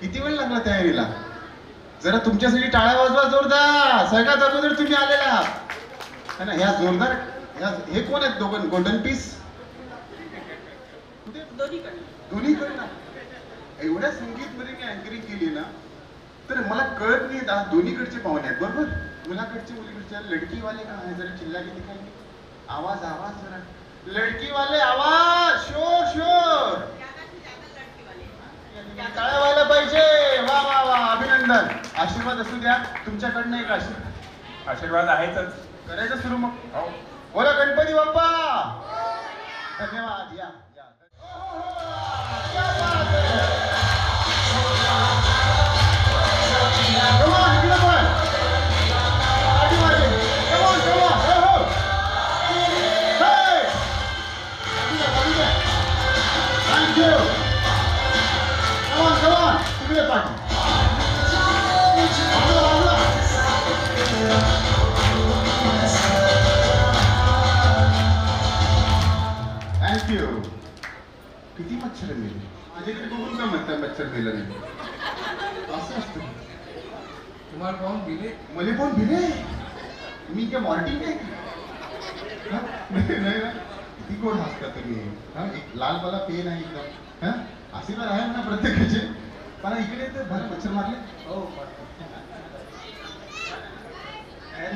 किती वेळ लागला तयारीला? जरा तुमच्यासाठी टाळ्या वाजवा जोरदार. सगळ्यात अगोदर तुम्ही आलेला आहात ना. ह्या जोरदार हे कोण आहेत दोघं? गोल्डन पीस दोन्हीकडनं. एवढ्या संगीत मध्ये मी अँकरिंग केली ना, तर मला कळत नाही दोन्हीकडचे पाहुणे आहेत बरोबर. मुलाकडचे मुलीकडच्या. लडकीवाले का आहे? जरा चिल्ला किती काय आवाज आवाज जरा. लडकीवाले आवाज शोर शोर. टाळ्या व्हायला पाहिजे. वा वा वा अभिनंदन. आशीर्वाद असू द्या तुमच्याकडनं. एक आशीर्वाद आहेच. करायचं सुरू मग. बोला गणपती बाप्पा. धन्यवाद. या थँक्यू. किती मच्छर मेले माझ्याकडे बघून का म्हणतात मच्छर मेलं नाही? असं असतं. तुम्हाला पाहून भिले? मला पण भिले. मी काय मॉर्टिंग आहे? नाही ना. किती गोड हसता तुम्ही. एक लालवाला पेन आहे एकदम. आशीर्वाद आहे ना प्रत्येकाचे. मला इकडे तर भर मच्छर मारले. हो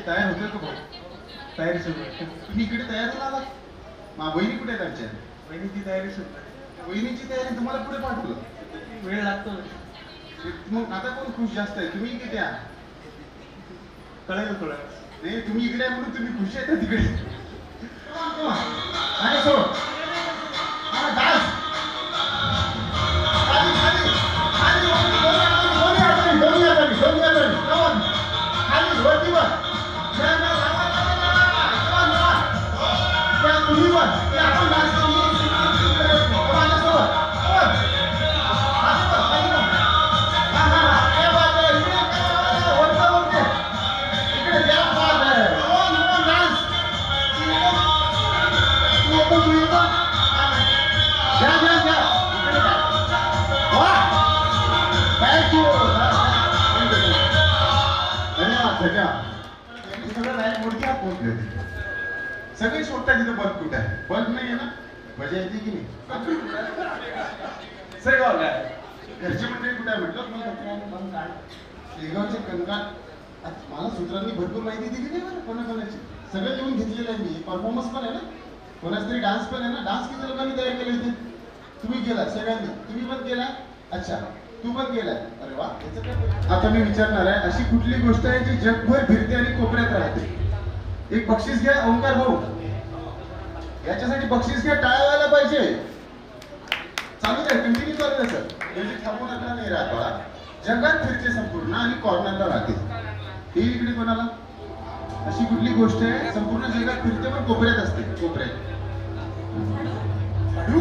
तयार होते का भाऊ? तयारी सुरू. तुम्ही इकडे तयार होऊन आलात. बहिणी कुठे आहेत आमच्या? बहिणीची तयारी सुद्धा. वहिनीची तयारी तुम्हाला पुढे पाठवलं. वेळ लागतो. मग आता कोण खुश जास्त आहे? तुम्ही की त्या? कळेल थोडं. नाही तुम्ही इकडे आहे म्हणून तुम्ही खुश आहे तिकडे. आणि सोड डान्स. सगळे शोधतात तिथं बल्ब कुठे आहे. बल्ब नाही आहे ना. मजा येते की नाही? सगळं काय घरचे मंडळी कुठे आहे म्हटलं. शेगावचे कणकाल. मला सूत्रांनी भरपूर माहिती दिली नाही बरं कोणाकोणाची. सगळं लिहून घेतलेलं आहे मी. परफॉर्मन्स पण आहे ना. कोणाच तरी डान्स पण आहे ना. डान्स किती लोकांनी तयार केला इथे? तुम्ही केला सगळ्यांनी. तुम्ही पण केला? अच्छा तू पण केलाय. अरे वा. आता मी विचारणार आहे अशी कुठली गोष्ट आहे जी जगभर फिरते आणि कोपऱ्यात राहते? एक बक्षीस घ्या ओंकार भाऊ. याच्यासाठी बक्षीस घ्या. टाळ्या व्हायला पाहिजे. चालू द्या कंटिन्यू चालू द्या सर. म्युझिक थांबू नका. नाही राहत बाळा. जगात फिरते संपूर्ण आणि कॉर्नरला राहते. ही इकडे कोणाला? अशी कुठली गोष्ट आहे संपूर्ण जगात फिरते पण कोपऱ्यात असते? कोपऱ्यात. झाडू.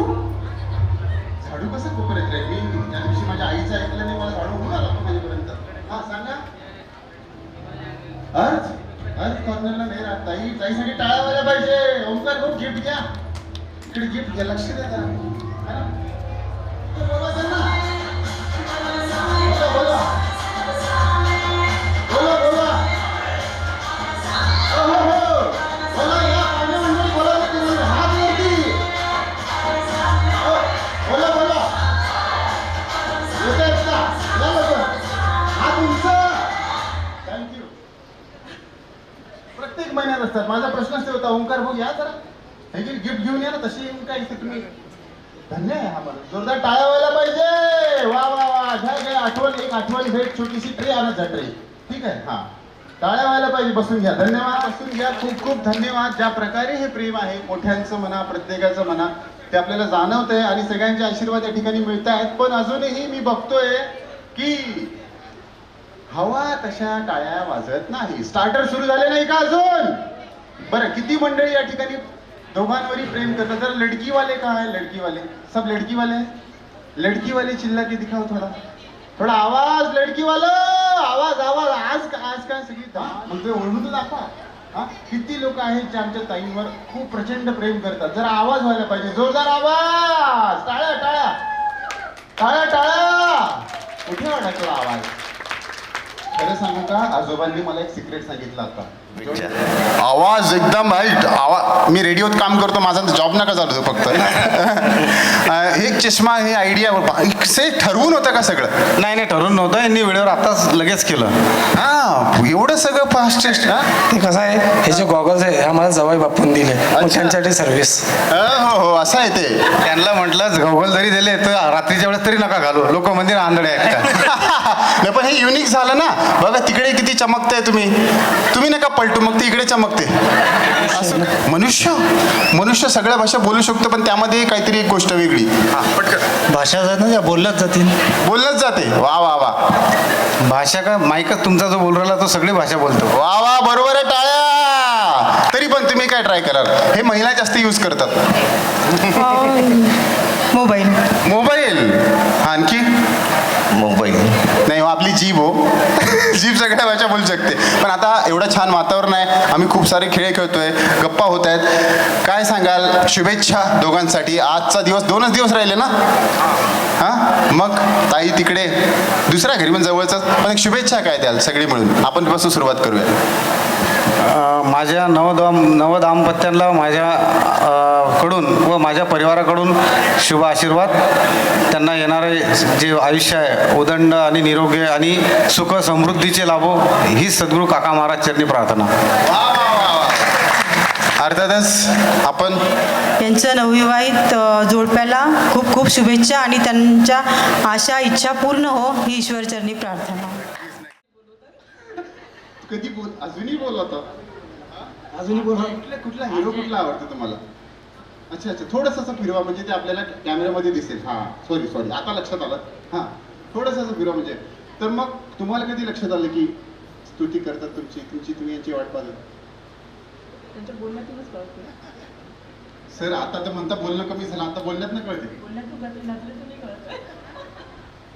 झाडू कसं कोपऱ्यात राहील? मी त्या दिवशी माझ्या आईचं ऐकलं नाही. मला झाडू होऊन आला माझ्यापर्यंत. हा सांगा. अर्थ. अर्थ कॉर्नरला नाही राहत. ताईसाठी टाळ्या व्हायला पाहिजे. ओंकार भाऊ गिफ्ट घ्या. इकडे गिफ्ट घ्या. लक्ष द्या जरा. बोला त्यांना. बोला बोला बोला. हो हो हो बोला. या पाहुणे मंडळी बोलायला तुम्ही हात वरती. बोला बोला. येत आहेत का? या लवकर. हात उंच. थँक्यू. प्रत्येक महिन्यात असतात. माझा प्रश्नच ते होता ओंकार भाऊ या जरा हे गिफ्ट घेऊन या ना. तशी येऊन काय इथे तुम्ही. धन्य आहे आम्हाला. जोरदार टाळ्या व्हायला पाहिजे. वा वा वा. घ्या घ्या. आठवण. एक आठवण भेट. छोटीशी ट्रे आणत जा. ट्रे ठीक आहे. हा टाळ्या व्हायला पाहिजे. बसून घ्या. धन्यवाद. बसून घ्या. खूप खूप धन्यवाद. ज्या प्रकारे हे प्रेम आहे मोठ्यांचं म्हणा प्रत्येकाचं म्हणा ते आपल्याला जाणवत आहे आणि सगळ्यांचे आशीर्वाद या ठिकाणी मिळत आहेत. पण अजूनही मी बघतोय की हवा तशा टाळ्या वाजत नाही. स्टार्टर सुरू झाले नाही का अजून? बरं किती मंडळी या ठिकाणी दोघांवरही प्रेम करतात? जरा लडकी वाले कहाँ है? लड़की वाले सब लड़की वाले हैं. लड़की वाले चिल्ला के दिखाओ थोड़ा. थोडा आवाज. लडकी वाला आवाज आवाज. आज काय सगळी मग ते ओळखून दाखवा. हा किती लोक आहेत जे आमच्या ताईंवर खूप प्रचंड प्रेम करतात. जरा आवाज व्हायला पाहिजे. जोरदार आवाज. टाळ्या टाळ्या टाळ्या टाळ्या. तो आवाज. खरं सांगू का, आजोबांनी मला एक सिक्रेट सांगितलं आता. आवाज एकदम आवाज. मी रेडिओत काम करतो, माझा जॉब नका चालू फक्त. हे चष्मा, हे आयडिया से ठरवून होतं का सगळं? नाही नाही, ठरवून नव्हतं, यांनी वेळेवर आताच लगेच केलं. हा, एवढं सगळं फास्ट. ते कसं आहे, हे जे गॉगल्स आहे आम्हाला जवळ बापून दिले, मग त्यांच्यासाठी सर्व्हिस. हो हो, असं आहे ते. त्यांना म्हटलं गॉगल जरी दिले तर रात्रीच्या वेळेस तरी नका घालू, लोक मंदिर आंधळे आहेत का. नाही पण हे युनिक झालं ना. बघा तिकडे किती चमकताय तुम्ही नका पलटू, मग ती इकडे चमकते. असं मनुष्य सगळ्या भाषा बोलू शकतो, पण त्यामध्ये काहीतरी एक गोष्ट वेगळी. हा, पटकन भाषा जात ना, त्या बोलल्याच जातील. बोललंच जाते. वा वा वा. भाषा का माईकच तुमचा जो बोल राहिला तो सगळी भाषा बोलतो. वा वा, बरोबर आहे, टाळ्या. तरी पण तुम्ही काय ट्राय कराल? हे महिला जास्त यूज करतात. मोबाईल. आणखी मुंबई नाही हो, आपली जीभ हो. जीभ सगळ्या भाषा बोलू शकते. पण आता एवढं छान वातावरण आहे, आम्ही खूप सारे खेळ खेळतोय, गप्पा होत आहेत. काय सांगाल? शुभेच्छा दोघांसाठी. आजचा दिवस 2च दिवस राहिले ना. हां, मग ताई तिकडे दुसऱ्या घरी पण जवळच, पण एक शुभेच्छा काय द्याल सगळी मिळून? आपण पासून सुरुवात करूया. माझ्या नवदाम्पत्यांना माझ्या कडून व माझ्या परिवाराकडून शुभ आशीर्वाद. त्यांना येणारे जे आयुष्य आहे उदंड आणि निरोगी आणि सुख समृद्धीचे लाभो, ही सद्गुरू काका महाराज चरणी प्रार्थना. अर्थातच आपण यांचं नवविवाहित जोडप्याला खूप खूप शुभेच्छा आणि त्यांच्या आशा इच्छा पूर्ण हो, ही ईश्वरचरणी प्रार्थना. कधी बोल, अजूनही बोल होता. अजूनही बोल. कुठला हिरो कुठला आवडतो तुम्हाला? अच्छा, थोडंसं असं फिरवा, म्हणजे ते आपल्याला कॅमेऱ्यामध्ये दिसेल. हां, सॉरी, आता लक्षात आलं. हां, थोडंसं असं फिरवा म्हणजे. तर मग तुम्हाला कधी लक्षात आलं की स्तुती करतात तुम्ही यांची वाट पाहतात? सर, आता तर म्हणता बोलणं कमी झालं, आता बोलण्यात ना कळते.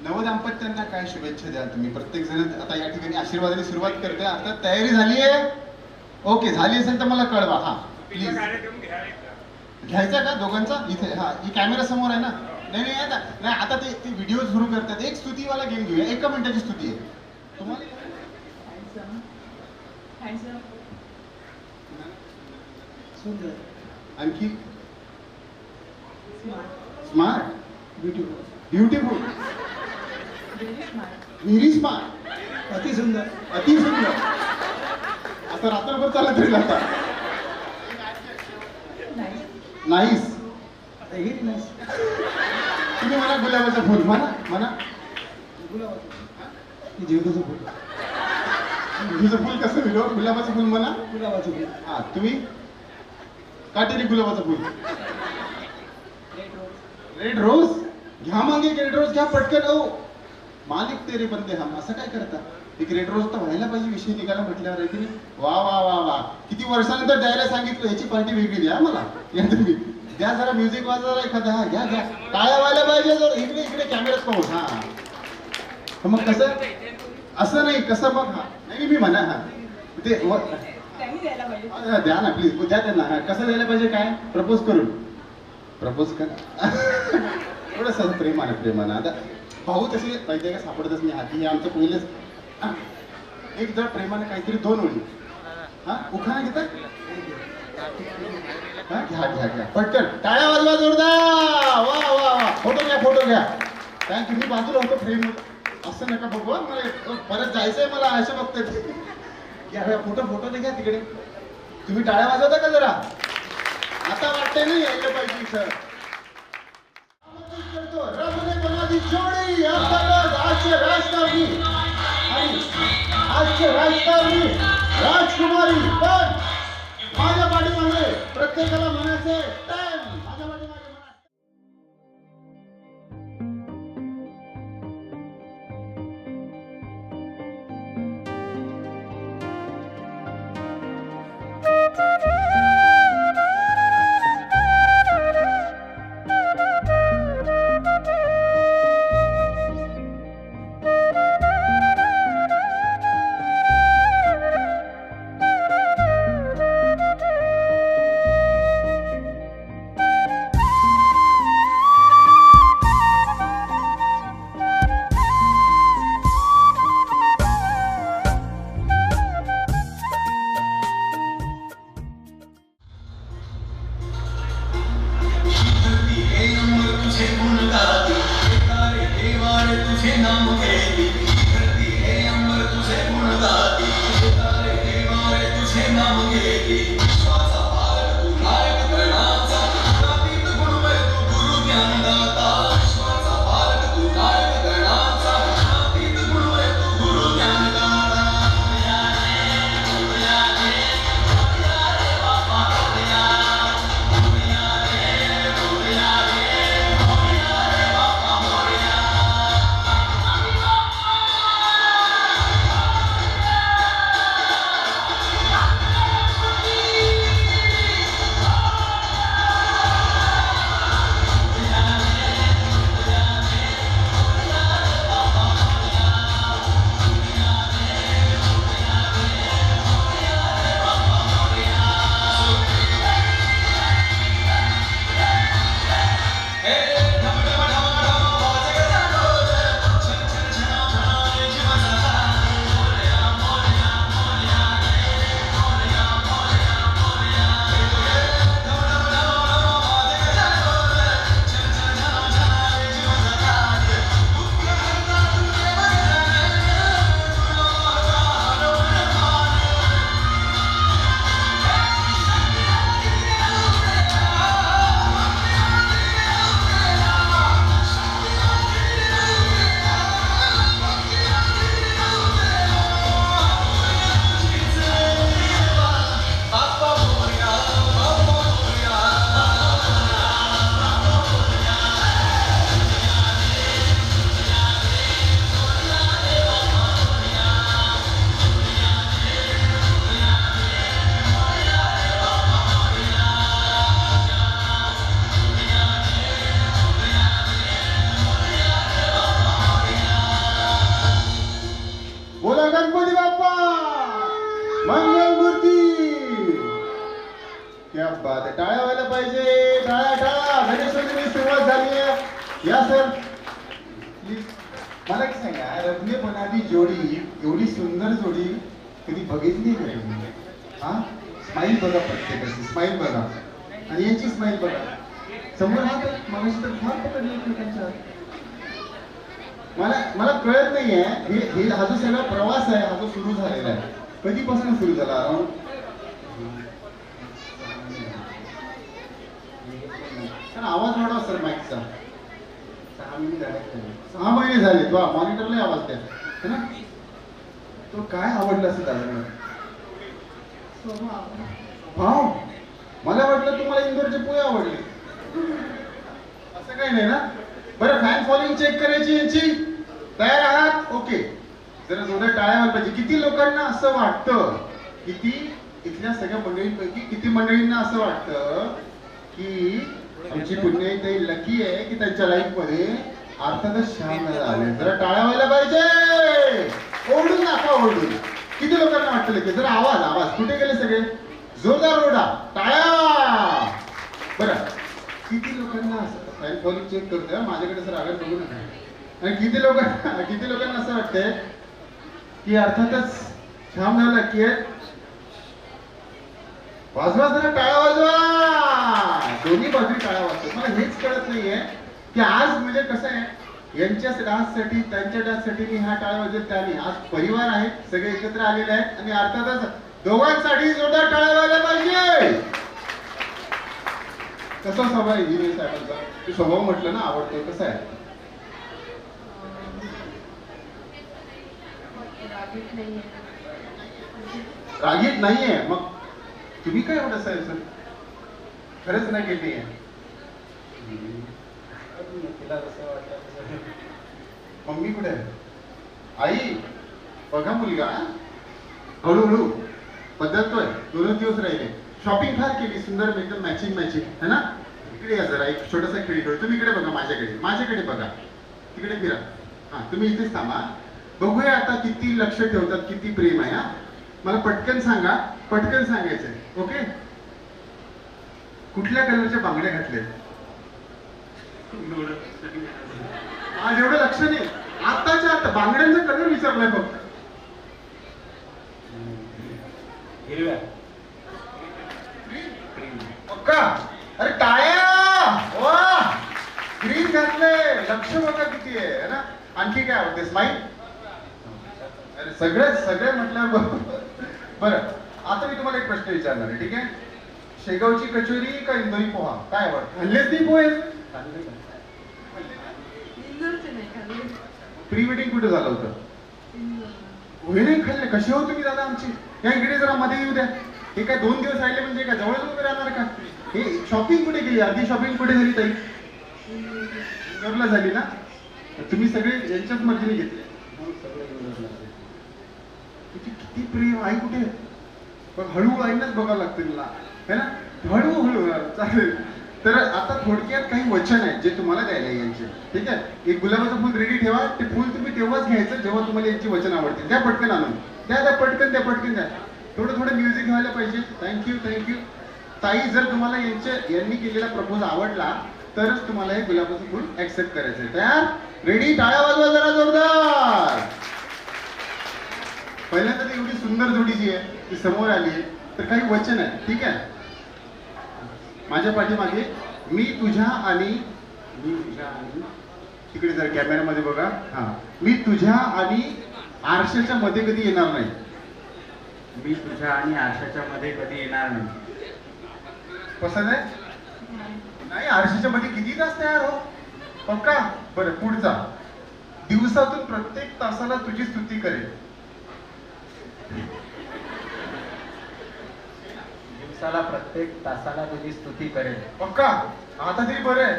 नवदाम्पत्यांना काय शुभेच्छा द्याल तुम्ही? प्रत्येक जण आता या ठिकाणी आशीर्वादाने सुरुवात करते. आता तयारी झाली आहे? ओके, झाली असेल तर मला कळवा. हा प्लीज. घ्यायचा का दोघांचा? इथे. हा, ही कॅमेरा समोर आहे ना. नाही, आता ते व्हिडिओ सुरू करतात. एक स्तुतीवाला गेम घेऊया. 1 मिनिटाची स्तुती आहे तुम्हाला. सुंदर, आणखी स्मार्ट, ब्युटिफुल, व्हेरी स्मार्ट, अति सुंदर. आता रात्रभर चालत राहील आता. नाईस. तुम्ही म्हणा गुलाबाचं फुल. म्हणा जीवनाचं फुल. तुझं फुल कसं विलो? गुलाबाचं फुल म्हणा. गुलाबाचं फुल. हा, तुम्ही काटेरी गुलाबाचं फुल. रेड रोज घ्या, मागे रेड रोज घ्या पटकन. ओ मालिक तेरे बंदे हम, असं काय करता? एक रेड रोज तर व्हायला पाहिजे, विषय निघाला म्हटल्यावर, आहे की नाही? वा वा वा वा. किती वर्षानंतर द्यायला सांगितलं, याची पार्टी वेगळी द्या मला. या तुम्ही द्या, जरा म्युझिक वाजा एखादा. हा, घ्या. टाळ्या व्हायला पाहिजे. जर इकडे कॅमेराच पाहू. हा, मग कसं? असं नाही, कसं मग? हा, नाही मी म्हणा. हा, ते द्या ना प्लीज, द्या त्यांना. हा, कसं द्यायला पाहिजे? काय प्रपोज करून? प्रपोज कर. थोडंसं प्रेमानं. आता भाऊ तसे पाहिजे का सापडतच नाही. हाती हे आमचं पहिलेच. एक जर प्रेमानं काहीतरी 2 ओळी. हा, उखाणा घेतात. घ्या पटकन. टाळ्या वाजवा जोरदार. वा. फोटो घ्या. थँक्यू. मी बाजूला होतो फ्रेम. असं नका बघू, मला परत जायचंय मला. अशा बघते घ्या. फोटो घ्या तिकडे. तुम्ही टाळ्या वाजवता का जरा? आता वाटतंय नाही यायला पाहिजे सर. रब ने बना दी जोड़ी. आजचे राजकारणी राजकुमारी. पण माझ्या पाठीमागे प्रत्येकाला म्हणायचे टाइम. माझ्या पाठीमागे मंगलमूर्ती. क्या बात आहे, टाळ्या व्हायला पाहिजे. टाळ्या टाळ्या. गणेशोत्सवाची सुरुवात झाली आहे. या सर प्लीज. मला एक सांगा, रत्ने बनादी जोडी, एवढी सुंदर जोडी कधी बघितली का तुम्ही? हा, स्माईल बघा प्रत्येकाची, स्माईल बघा. आणि यांची स्माईल बघा. समोर हा तर मगाशी तर फार पकडले एकमेकांच्या. मला कळत नाहीये हे हा जो सगळा प्रवास आहे, हा जो सुरू झालेला आहे, कधीपासून सुरू झाला? आवाज वाढवा सर माईकचा. 6 महिने झाले. तो मॉनिटरला आवाज द्या है ना. तो काय आवडलं असं त्याला? भाव. मला वाटलं तुम्हाला इंदोरचे पोहे आवडले. असं काही नाही ना. बरं, फॅन फॉलोइंग चेक करायची यांची. तयार आहात? ओके. जरा जोरात टाळ्या व्हायला पाहिजे. किती लोकांना असं वाटतं, किती इथल्या सगळ्या मंडळींपैकी किती मंडळींना असं वाटतं की आमची पुण्याई लकी आहे की त्यांच्या लाईफ मध्ये अर्थातच श्याम आले? जरा टाळ्या व्हायला पाहिजे. ओरडून नाका, ओरडून. किती लोकांना वाटतं की? जरा आवाज आवाज. कुठे गेले सगळे? जोरदार ओरडा. टाळ्या. बरं, किती लोकांना असं फॅन फॉलोइंग चेक करतोय माझ्याकडे सर, आगर बघू नका. आणि किती लोकांना असं वाटतंय की अर्थातच श्याम झाला की वाजवा. जरा टाळ्या वाजवा. दोन्ही बाजू टाळ्या वाजतात. मला हेच कळत नाहीये की आज म्हणजे कसं आहे, यांच्या डान्ससाठी त्यांच्या डान्ससाठी मी ह्या टाळ्या वाजवत त्याने. आज परिवार आहे, सगळे एकत्र आलेले आहेत आणि अर्थातच दोघांसाठी जोरदार टाळ्या वाजवायला पाहिजे. कसा स्वभाव आहे इंजिनियर साहेबांचा? तू स्वभाव म्हटलं ना आवडतो, कसा आहे? रागीट नाहीये. मग तुम्ही काय एवढं सर खरंच नाही केली आहे? मम्मी कुठे आहे? आई बघा मुलगा हळूहळू बदलतोय. 2 दिवस राहिले. शॉपिंग फार केली, सुंदर एकदम मॅचिंग है ना. इकडे या जरा, एक छोटासा खेळ खेळू. तुम्ही इकडे बघा, माझ्याकडे बघा, तिकडे फिरा. हा, तुम्ही इथेच थांबा. बघूया आता किती लक्ष ठेवतात, किती प्रेम आहे. हा, मला पटकन सांगा, पटकन सांगायचंय. ओके. कुठल्या कलरच्या बांगड्या घातल्या? आज एवढं लक्ष नाही. आताच्या आता बांगड्यांचा कलर विचारलाय फक्त. हिरव्या. पक्का. अरे टाळ्या. वा, ग्रीन घातले. लक्ष बघा किती आहे ना. आणखी काय आवडते? स्माईल. अरे सगळे म्हटलं. बरं, आता मी तुम्हाला एक प्रश्न विचारणार आहे, ठीक आहे? शेगावची कचोरी का इंदोरी पोहा, काय आवडतं? हल्लेच नाही पोहे. प्री वेडिंग कुठे झालं होतं? पोहे नाही खाल्ले. कसे हो तुम्ही दादा आमची? या इकडे जरा मध्ये येऊ द्या. हे काय 2 दिवस राहिले म्हणजे काय जवळ वगैरे राहणार का? हे शॉपिंग कुठे केली? अर्धी शॉपिंग कुठे झाली ताई? इंदोरला झाली ना. तुम्ही सगळे यांच्याच मर्जीने घेतले. किती प्रेम. आई कुठे? हळू आईनाच बघावं लागतं मला, है ना. हळूहळू चालेल. तर आता थोडक्यात काही वचन आहेत जे तुम्हाला द्यायला यांचे, ठीक आहे? एक गुलाबाचं फुल रेडी ठेवा. ते फुल तुम्ही तेव्हाच घ्यायचं जेव्हा तुम्हाला यांची वचन आवडतील. द्या पटकन आणून. द्या पटकन द्या. थोडं म्युझिक व्हायला पाहिजे. थँक्यू. ताई, जर तुम्हाला यांनी केलेला प्रपोज आवडला तरच तुम्हाला हे गुलाबाचं फुल ऍक्सेप्ट करायचंय. तयार? रेडी? टाळ्या वाजवा जरा जोरदार. पहिल्यांदा ती एवढी सुंदर जोडी जी आहे ती समोर आली आहे, तर काही वचन आहे, ठीक आहे? माझ्या पाठीमागे मी तुझ्या आणि तिकडे जर कॅमेरामध्ये बघा. हा, मी तुझ्या आणि आरशाच्या मध्ये कधी येणार नाही. मी तुझ्या आणि आरशाच्या मध्ये कधी येणार नाही. पसंत आहे? नाही, आरशाच्या मध्ये किती तास तयार हो? पक्का. बरं, पुढचा. दिवसातून प्रत्येक तासाला तुझी स्तुती करेल. दिवसाला प्रत्येक तासाला तुझी स्तुती करेल. पक्का. आता तरी बरं आहे.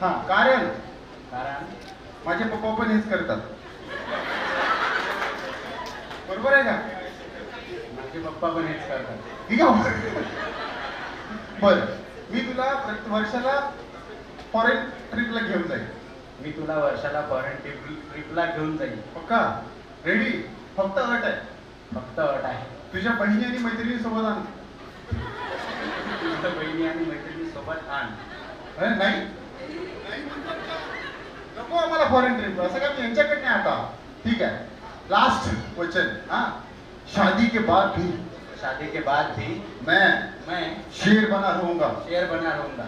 हा, कारण माझे पप्पा पण हेच करतात. बरोबर आहे का? माझे पप्पा पण हेच करतात. ठीक आहे. बरं, मी तुला वर्षाला फॉरेन ट्रिपला घेऊन जाईल. मी तुला वर्षाला फॉरेन ट्रिपला घेऊन जाईल. पक्का. रेडी? फक्त अट आहे. फक्त अट आहे. तुझ्या बहिणी आणि मैत्रिणी सोबत आण. तुझ्या बहिणी आणि मैत्रिणी सोबत आण. अरे नाही नको आम्हाला फॉरेन ट्रिप, असं काय मी यांच्याकडे नाही आता. ठीक आहे, लास्ट क्वेश्चन. हाँ, शादी के बाद भी शादी के बाद भी मैं शेर बना रहूंगा. शेर बना रहूंगा.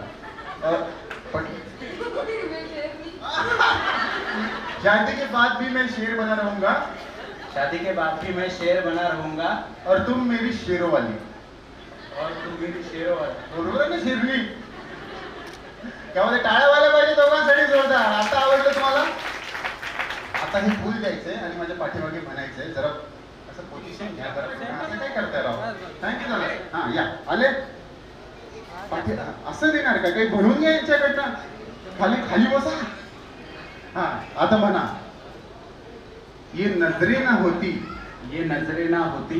शादी के बाद भी मैं शेर बना रहूंगा शादी के बाद भी मैं शेर बना रहूंगा और तुम मेरी शेरों वाली. और तुम मेरी शेरों वाली. बरोबर आहे ना शिरली? त्यामध्ये टाळ्या व्हायला पाहिजे दोघांसाठी जोरदार. आता आवडलं तुम्हाला? आता हे फुल द्यायचंय आणि माझ्या पाठीमागे म्हणायचंय. जरा असं पोझिशन घ्या जरा. असं काय करताय राव? थँक्यू झालं. हा या आले पाठी. असं देणार का? काही भरून घ्या यांच्याकडनं. खाली खाली बसा. हा आता म्हणा. ये नजरे ना होती, ये नजरे ना होती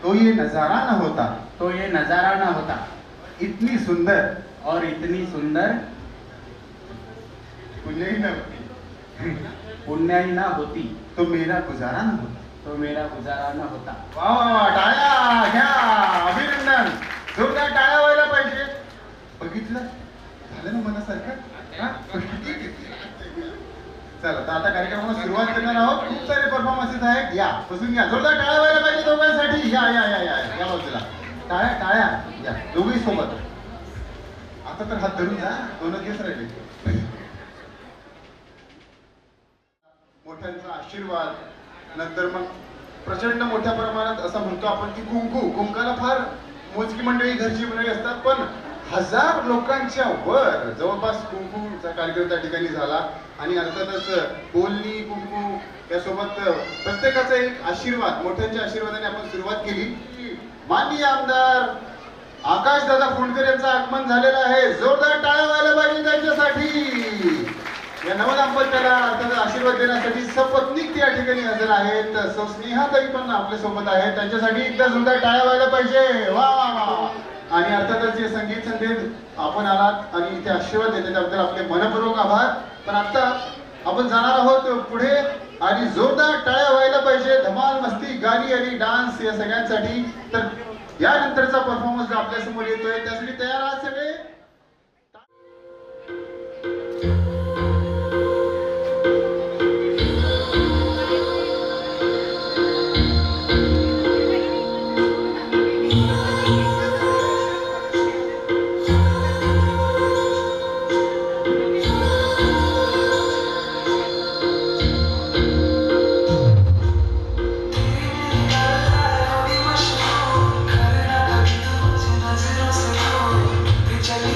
तो ये नजारा ना होता, तो ये नजारा ना होता. इतनी सुंदर और इतनी सुंदर पुण्यही न होती, पुण्याही ना होती तो मेरा गुजारा न होता. तो मेरा गुजारा न होता. वा वा वा, टाळ्या घ्या. अभिनंदन. जोरदार टाळ्या व्हायला पाहिजे. बघितलं झालं ना मनासारखं. हा? चला तर आता कार्यक्रमाला सुरुवात करणार आहोत. खूप सारे परफॉर्मन्सेस आहेत. या बसून घ्या. जोरदार टाळ्या व्हायला पाहिजे दोघांसाठी. या या या या या बाजूला टाळ्या टाळ्या या दोघही सोबत. आता तर हात धरून जा, 2 दिवस राहिले. मोठ्यांचा आशीर्वाद, नंतर मग प्रचंड मोठ्या प्रमाणात असं म्हणतो आपण की कुंकाला फार मोजकी मंडळी घरची मंडळी असतात, पण 1000 लोकांच्या वर जवळपास कुंकूचा कार्यक्रम त्या ठिकाणी झाला. आणि अर्थातच बोलणी कुंकू यासोबत प्रत्येकाचा एक आशीर्वाद, मोठ्यांच्या आशीर्वादाने आपण सुरुवात केली. माननीय आमदार आकाशदादा फुंडकर यांचं आगमन झालेलं आहे. जोरदार टाळ्या व्हायला पाहिजे त्यांच्यासाठी. या नवदाम्पत्याला अर्थात आशीर्वाद देण्यासाठी सपत्नीक त्या ठिकाणी हजर आहेत. सौ स्नेहाताई पण आपल्या सोबत आहेत. त्यांच्यासाठी एकदा जोरदार टाळ्या व्हायला पाहिजे. वा वा वा. आणि अर्थातच जे संगीत संदेश आपण आलात आणि इथे आशीर्वाद देते त्याबद्दल आपले मनपूर्वक आभार. पण आता आपण जाणार आहोत पुढे आणि जोरदार टाळ्या व्हायला पाहिजे. धमाल, मस्ती, गाणी आणि डान्स या सगळ्यांसाठी. तर यानंतरचा परफॉर्मन्स आपल्या समोर येतोय, त्यासाठी तयार आहात सगळे? चली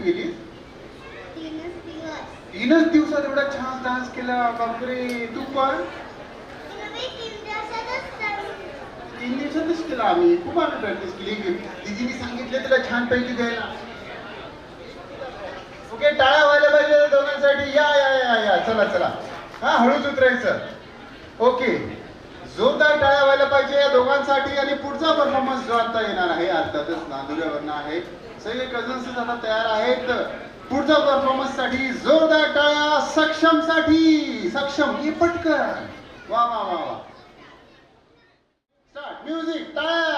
गेली? 3च दिवसात एवढा छान डान्स केला, बापरे. तू पण 3 दिवसातच केला आम्ही. खूप आम्ही प्रॅक्टिस केली. दीदीने सांगितलं तुला छान पैकी द्यायला. ओके, टाळ्या व्हायला पाहिजे दोघांसाठी. या या या या, चला चला. हा, हळूच उतरायचं. ओके, जोरदार टाळ्या व्हायला पाहिजे या दोघांसाठी. आणि पुढचा परफॉर्मन्स जो आता येणार आहे, अर्थातच नांदुऱ्यावरनं आहे. सगळे कझन्स आता तयार आहेत. पुढचा परफॉर्मन्स साठी जोरदार टाळ्या. सक्षम साठी. सक्षम, ये पटकन. वा वा वा वा. Start music. टाळ्या.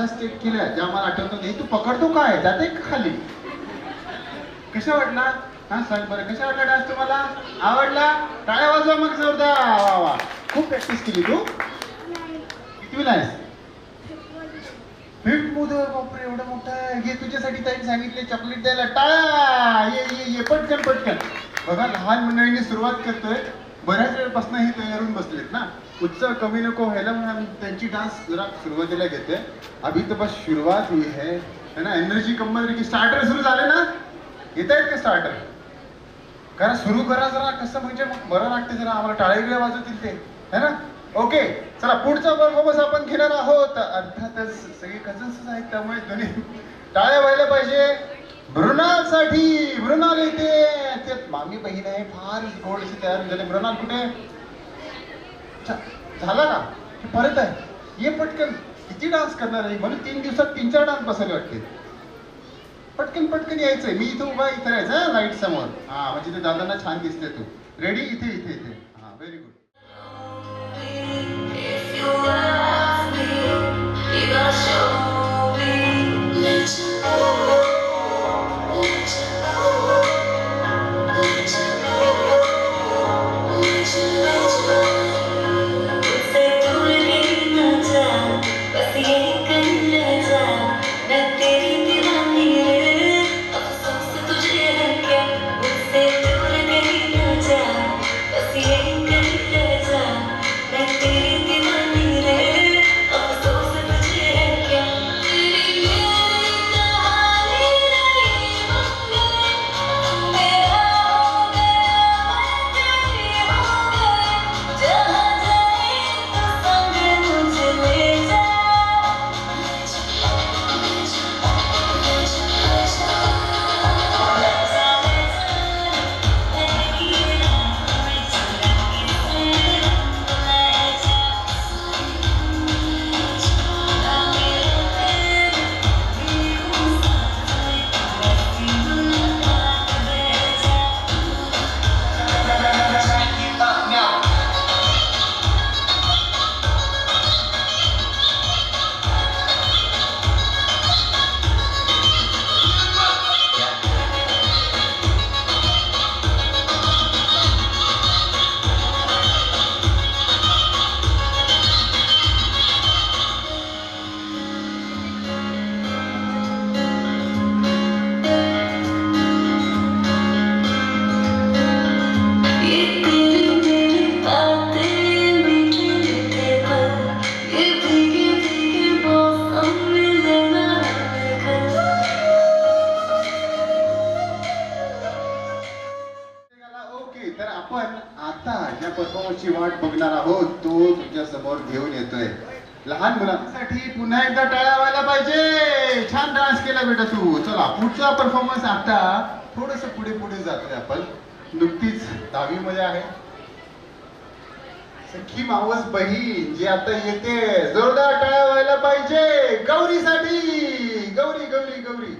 स्टेप केल्या ज्या मला आठवतात. हे तू पकडतो काय, जाते का खाली? कशा वाटला? हा सांग बरं, कशा वाटला डान्स तुम्हाला? आवडला? टाळ्या वाजवा मग जोरदार. वा वा, खूप प्रॅक्टिस केली तू. कितवीला आहेस? स्वीट मोदक बापरे एवढा मोठा आहे. हे तुझ्यासाठी ताईने सांगितले चॉकलेट द्यायला. टाळ्या. ये पटकन पटकन. बघा लहान मंडळींनी सुरुवात करतोय. बऱ्याच वेळपासून हे तयारून बसलेत ना. उत्सव कमी नको व्हायला म्हणून आम्ही त्यांची डान्स जरा सुरुवातीला घेते. अभी तर बस सुरुवात हुई है ना. एनर्जी कंपल्सरी की स्टार्टर सुरू झाले ना. येत आहेत का स्टार्टर? करा सुरू करा जरा. कसं म्हणजे मग बरं लागते जरा आम्हाला. टाळे गिळे वाजवतील ते है ना. ओके चला पुढचा परफॉर्मन्स आपण घेणार आहोत. अर्थातच सगळे कझन्सच आहेत त्यामुळे दोन्ही टाळ्या व्हायला पाहिजे. मृणालसाठी. मृणाल येते. त्यात मामी बहीण आहे फार गोडशी तयार झाले. मृणाल कुठे? झाला का? परत आहे. ये पटकन. किती डान्स करणार आहे म्हणून 3 दिवसात 3-4 डान्स बसायला वाटते. पटकन पटकन यायचंय. मी इथं उभा इथं राहायचं लाईट समोर. हा म्हणजे ते दादांना छान दिसते तू. रेडी? इथे इथे इथे. हा व्हेरी गुड. तर आपण आता ज्या परफॉर्मन्सची वाट बघणार आहोत तो तुमच्या समोर घेऊन येतोय. लहान मुलांसाठी पुन्हा एकदा टाळ्या व्हायला पाहिजे. छान डान्स केला बेटा तू. चला पुढचा परफॉर्मन्स. आता थोडस पुढे पुढे जातोय आपण. नुकतीच 10वी मध्ये आहे सखी मावस बहीण जी आता येते. जोरदार टाळ्या व्हायला पाहिजे गौरीसाठी. गौरी गौरी गौरी.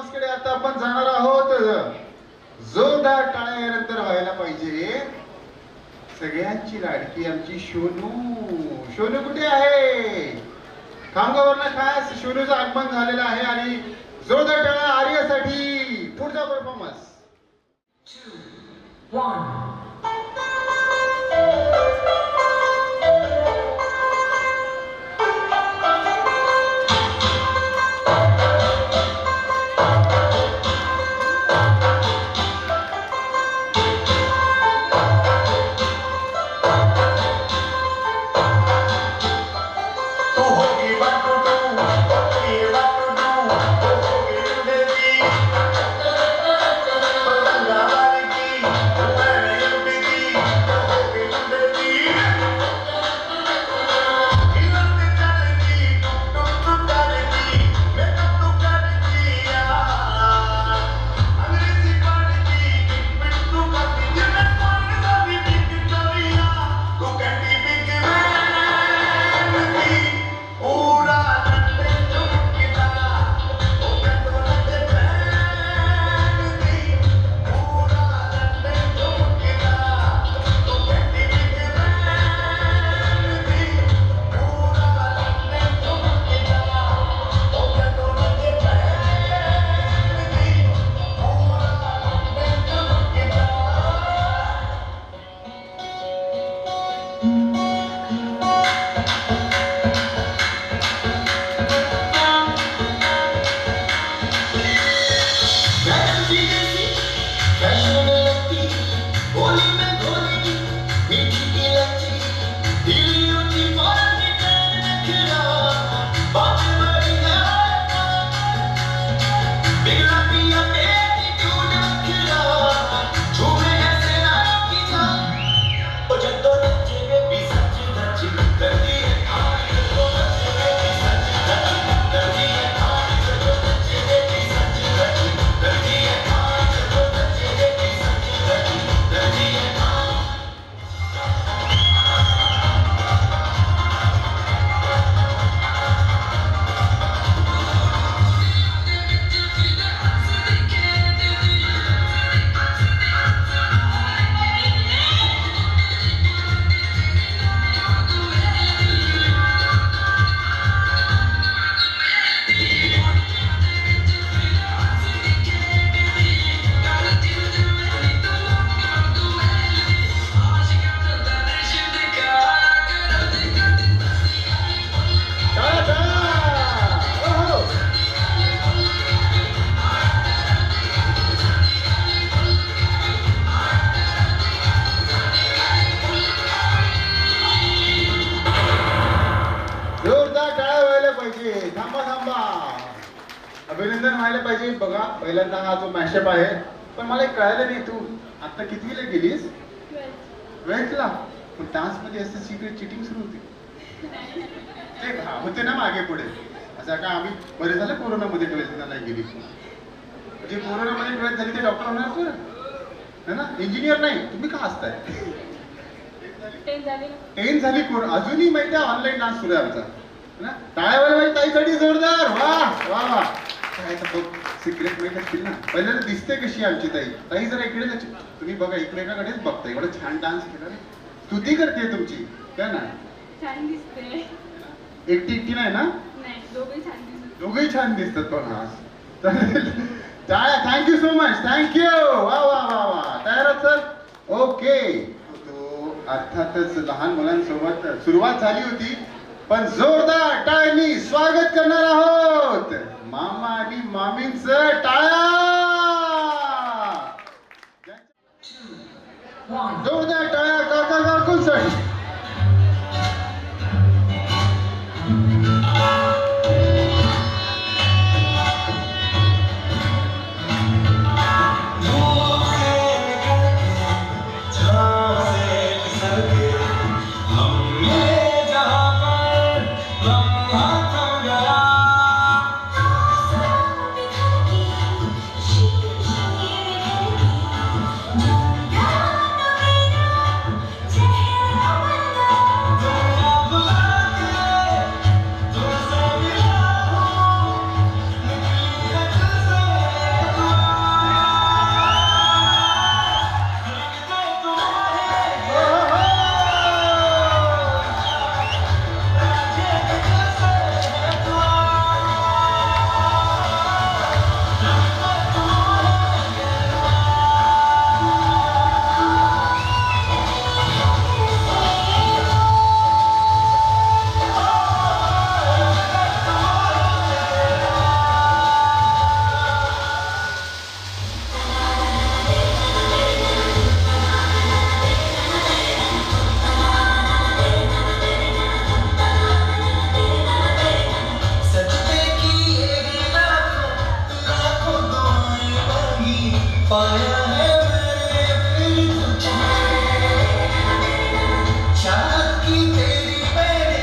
परफॉर्मन्सकडे आता आपण जाणार आहोत. जोरदार टाळ्या यानंतर व्हायला पाहिजे. सगळ्यांची लाडकी आमची शोनू. शोनू कुठे आहे? खामगावरनं खास शोनूचं आगमन झालेलं आहे आणि जोरदार टाळ्या आर्यासाठी. पुढचा परफॉर्मन्स. अभिनंदन व्हायला पाहिजे. बघा पहिल्यांदा हा जो मॅशअप आहे, पण मला एक कळालं नाही, तू आता कितवीला गेलीस? 12th. पण डान्स मध्ये असं सिक्रेट चिटिंग सुरू होती ते होते ना मागे पुढे. असं का आम्ही बरे झालं कोरोनामध्ये 12th नाही गेली. म्हणजे कोरोनामध्ये 12th झाली ते डॉक्टर होणार बरं है ना, इंजिनियर नाही. तुम्ही का असताय? 10 झाली अजूनही माहिती आहे ऑनलाईन डान्स सुरू आहे आमचा ना. टाळ्या वाजवा ताईसाठी जोरदार. वा वा वा. काय बघ सिक्रेट माहित असतील ना. पहिल्यांदा दिसते कशी आमची ताई. ताई जरा इकडे तुम्ही बघा, एकमेकाकडेच बघता. एवढं छान डान्स केला, स्तुती करते तुमची. काय ना छान दिसते. एकटी नाही ना? नाही, दोघेही छान दिसतात. बघा चालेल. टाळ्या. Thank you so much. थँक्यू. वा वा वा वा. तयार आहात सर? ओके. तो अर्थातच लहान मुलांसोबत सुरुवात झाली होती, पण जोरदार टाळ्यांनी स्वागत करणार आहोत मामा आणि मामींचं. टाळ्या. जोरदार टाळ्या काका काकूंसाठी. Yeah. पाया है मैंने फिर तुझे, चाहत की तेरी मैंने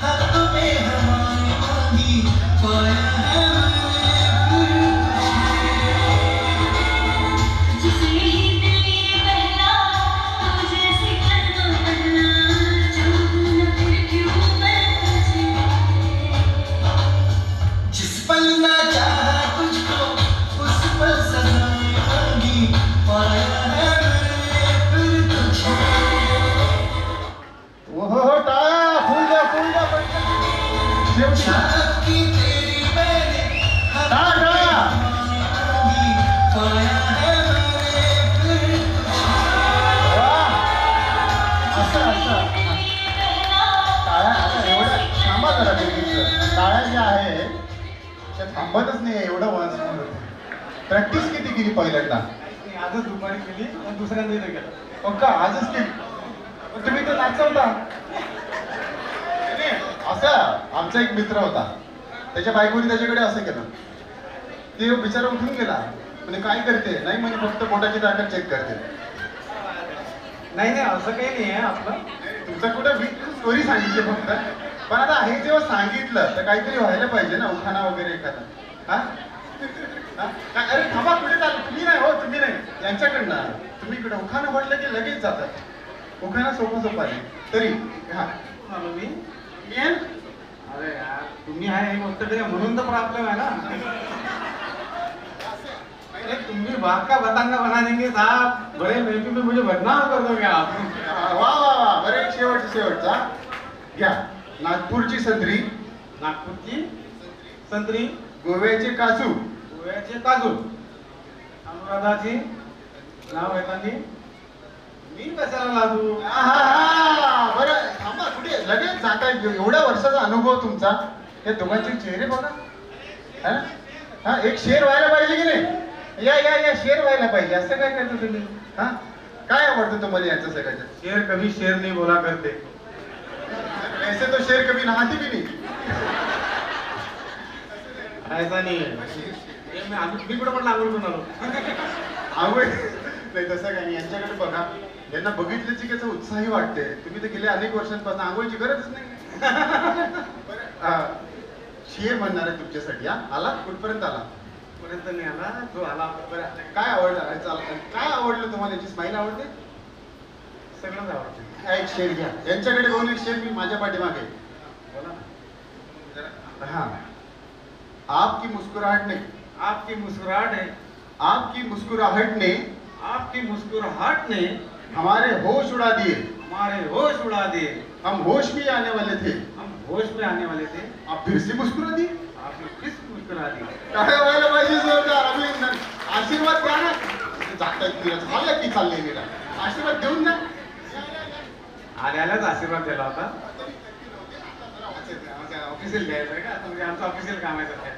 हक में हमारी मांगी, पाया है मैंने फिर तुझसे ही दिल ये बहला, तुझे सिखर दो बहला, चाहूं न फिर क्यों मैं तुझे। जिस पल ना चाहा तुझको उस पल सजाएं मांगी, पाया है मैंने फिर तुझे। ओहो टाळ्या फुल द्या पटकन. शेवटी चाहत की तेरी मैंने हक टाळ्या, में टाळ्या. हमारी मांगी, पाया है मैंने फिर तुझे। वाह. असं टाळ्या आता एवढं थांबा जरा बेबीचं. टाळ्या ज्या आहे त्या थांबतच नाही एवढं वाज प्रॅक्टिस किती केली पहिल्यांदा? आजच दुपारी केली आणि दुसऱ्यांदा इथे गेला. पक्का आजच केली. पण तुम्ही तर नाचवता. नाही, असं आमचा एक मित्र होता, त्याच्या बायकोने त्याच्याकडे असं केलं. ते बिचारा उठून गेला. म्हणजे काय करते? नाही म्हणे फक्त पोटाची ताकद चेक करते. नाही नाही असं काही नाही आहे आपलं. तुमचा कुठं स्टोरी सांगितली फक्त. पण आता हे जेव्हा सांगितलं तर काहीतरी व्हायला पाहिजे ना, उखाणा वगैरे एखादा. हा? हा? अरे थांबा, कुठे चालू? तुम्ही नाही हो, तुम्ही नाही, यांच्याकडनं. तुम्ही इकडे उखाणा म्हटलं की लगेच जातात. उखाणा सोपा आहे तरी. हा आलो मी. येन अरे यार तुम्ही आहे हे गोष्ट तरी म्हणून तर प्रॉब्लेम आहे ना. अरे तुम्ही बात का बतांगा बना देंगे साहब, बड़े बेबी में मुझे बदनाम कर दोगे आप. वा वा वा. बरं एक शेवटचा घ्या. नागपूरची संत्री, नागपूरची संत्री, गोव्याचे काजू, गोव्याचे काजू, अनुराधाची नाव घेतानी मी कशाला लाजू. आहा, बरं थांबा, कुठे लगेच जाताय? एवढ्या वर्षाचा अनुभव तुमचा. या दोघांचे चेहरे बघा. हा? हा, एक शेर व्हायला पाहिजे की नाही? या या या शेर व्हायला पाहिजे. असं काय करतो तुम्ही? हा, काय आवडतं तुम्हाला यांचं सगळ्याचं? शेर कभी शेर नहीं बोला करते. ऐसे तो शेर कभी नहाती भी नहीं. ऐसा नहीं है. मी कुठं पण लागून पण आलो. आवड नाही तसं काही नाही. यांच्याकडे बघा, यांना बघितलं की त्याचा उत्साही वाटते. तुम्ही तर गेल्या अनेक वर्षांपासून आंघोळीची गरजच नाही. बरं, शेर म्हणणार आहे तुमच्यासाठी. हा, आला कुठपर्यंत आला? पर्यंत नाही आला जो आला. बरं, काय आवडलं? काय आवडलं तुम्हाला? याची स्माईल आवडते? सगळंच आवडतं. हा, एक शेर घ्या. यांच्याकडे बघून एक शेर मी माझ्या पाठीमागे. बोला. हाँ, आपकी मुस्कुराहट ने, आपकी मुस्कुराहट है, आपकी मुस्कुराहट ने आपकी मुस्कुराहट ने हमारे होश उड़ा दिए. हमारे होश उड़ा दिए. हम होश में आने वाले थे, हम होश में आने वाले थे, आप फिर से मुस्कुरा दिए. आपने किस मुस्कुरा दी. काय व्हायला पाहिजे जोरदार अभिनंदन. आशीर्वाद द्या ना. जातायत फिरत झालं की चाललंय मेला. आशीर्वाद देऊन ना. आल्यालाच आशीर्वाद दिला होता. ऑफिशियल द्यायचं आहे का? आता म्हणजे आमचं ऑफिशियल काम आहे सध्या.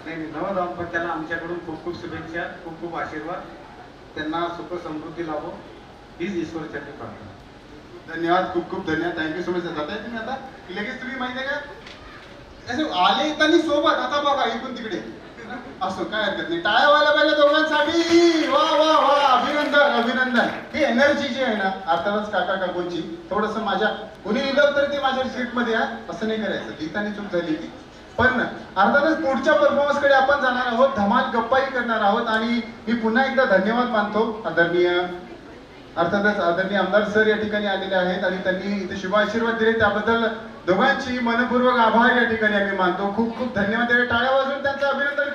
नाही नाही, नवदाम्पत्याला आमच्याकडून खूप खूप शुभेच्छा, खूप खूप आशीर्वाद. त्यांना सुख समृद्धी लाभो हीच ईश्वरचरणी प्रार्थना. धन्यवाद, खूप खूप धन्यवाद. Thank you so much. जाताय तुम्ही आता की लगेच? तुम्ही माहिती आहे का, असे आले येतानी सोबत. आता बघा इकडून तिकडे असो, काय हरकत नाही. टाळ्या व्हायला पाहिजे दोघांसाठी. वा वा वा, अभिनंदन अभिनंदन. ही एनर्जी जी आहे ना, अर्थातच काका काकूंची, थोडंसं माझ्या कुणी लिहिलं तर ते माझ्या स्क्रिप्टमध्ये आहे, असं नाही करायचं. लिहिताना चूक झाली ती. पण अर्थातच पुढच्या परफॉर्मन्सकडे आपण जाणार आहोत, धमाल गप्पाही करणार आहोत. आणि मी पुन्हा एकदा धन्यवाद मानतो आदरणीय आमदार सर या ठिकाणी आलेले आहेत आणि त्यांनी इथे शुभ आशीर्वाद दिले. त्याबद्दल दोघांची मनपूर्वक आभार या ठिकाणी आम्ही मानतो. खूप खूप धन्यवाद. टाळ्या वाजवून त्यांचं अभिनंदन